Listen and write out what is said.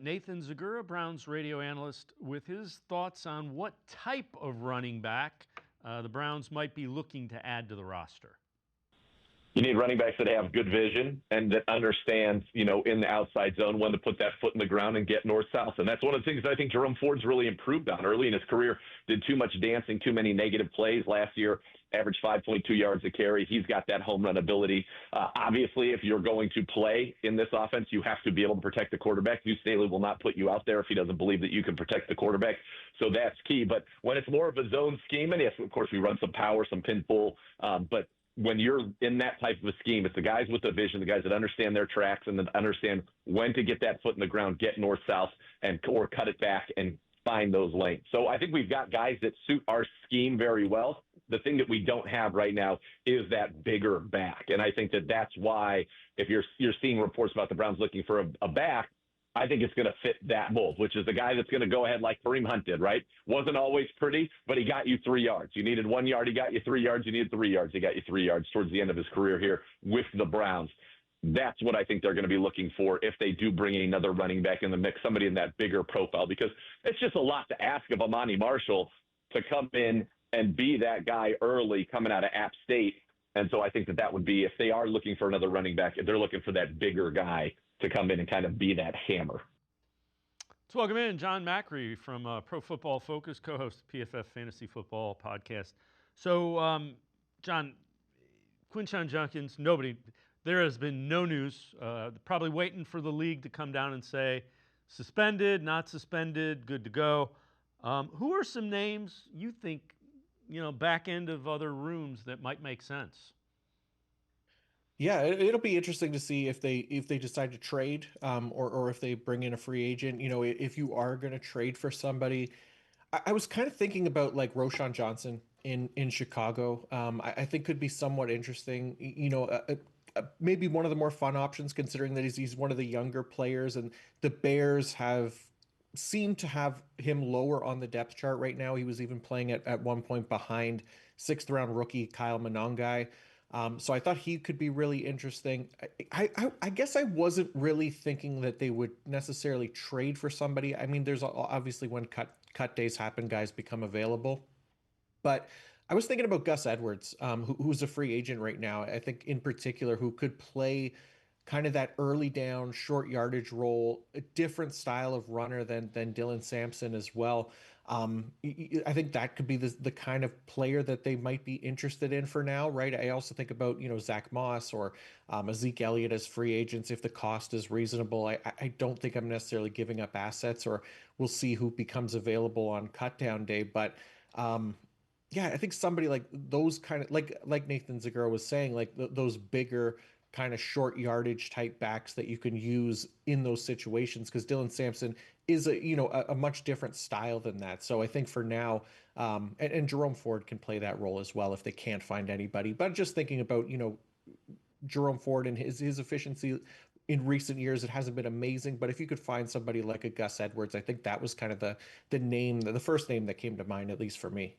Nathan Zegura, Browns radio analyst, with his thoughts on what type of running back the Browns might be looking to add to the roster. You need running backs that have good vision and that understand, in the outside zone when to put that foot in the ground and get north-south. And that's one of the things I think Jerome Ford's really improved on early in his career. Did too much dancing, too many negative plays last year, averaged 5.2 yards a carry. He's got that home run ability. Obviously, if you're going to play in this offense, you have to be able to protect the quarterback. Deuce Staley will not put you out there if he doesn't believe that you can protect the quarterback. So that's key. But when it's more of a zone scheme, and yes, of course, we run some power, some pin pull, but when you're in that type of a scheme, it's the guys with the vision, the guys that understand their tracks and that understand when to get that foot in the ground, get north-south, or cut it back and find those lanes. So I think we've got guys that suit our scheme very well. The thing that we don't have right now is that bigger back. And I think that that's why if you're seeing reports about the Browns looking for a back, I think it's going to fit that mold, which is the guy that's going to go ahead like Kareem Hunt did, right? Wasn't always pretty, but he got you 3 yards. You needed 1 yard, he got you 3 yards. You needed 3 yards, he got you 3 yards towards the end of his career here with the Browns. That's what I think they're going to be looking for if they do bring another running back in the mix, somebody in that bigger profile, because it's just a lot to ask of Amani Marshall to come in and be that guy early coming out of App State. And so I think that would be, if they are looking for another running back, if they're looking for that bigger guy to come in and kind of be that hammer. Let's welcome in Jon Macri from Pro Football Focus, co-host of PFF Fantasy Football Podcast. So, John, Quinshon Judkins, there has been no news. Probably waiting for the league to come down and say, suspended, not suspended, good to go. Who are some names you think, back end of other rooms that might make sense? Yeah, it'll be interesting to see if they decide to trade, or if they bring in a free agent. If you are going to trade for somebody, I was kind of thinking about like Roschon Johnson in Chicago. I think could be somewhat interesting. Maybe one of the more fun options, considering that he's one of the younger players, and the Bears have seemed to have him lower on the depth chart right now. He was even playing at one point behind sixth round rookie Kyle Monangai. So I thought he could be really interesting. I guess I wasn't really thinking that they would necessarily trade for somebody. I mean, there's obviously when cut days happen, guys become available. But I was thinking about Gus Edwards, who's a free agent right now. I think in particular who could play kind of that early down, short yardage role, a different style of runner than Dylan Sampson as well. I think that could be the kind of player that they might be interested in for now, right? I also think about, Zach Moss or Zeke Elliott as free agents if the cost is reasonable. I don't think I'm necessarily giving up assets, or we'll see who becomes available on cut down day. But yeah, I think somebody like those kind of like Nathan Zegura was saying, like those bigger kind of short yardage type backs that you can use in those situations, because Dylan Sampson is a much different style than that. So I think for now, and Jerome Ford can play that role as well if they can't find anybody. But just thinking about Jerome Ford and his efficiency in recent years, it hasn't been amazing. But if you could find somebody like a Gus Edwards, I think that was kind of the first name that came to mind, at least for me.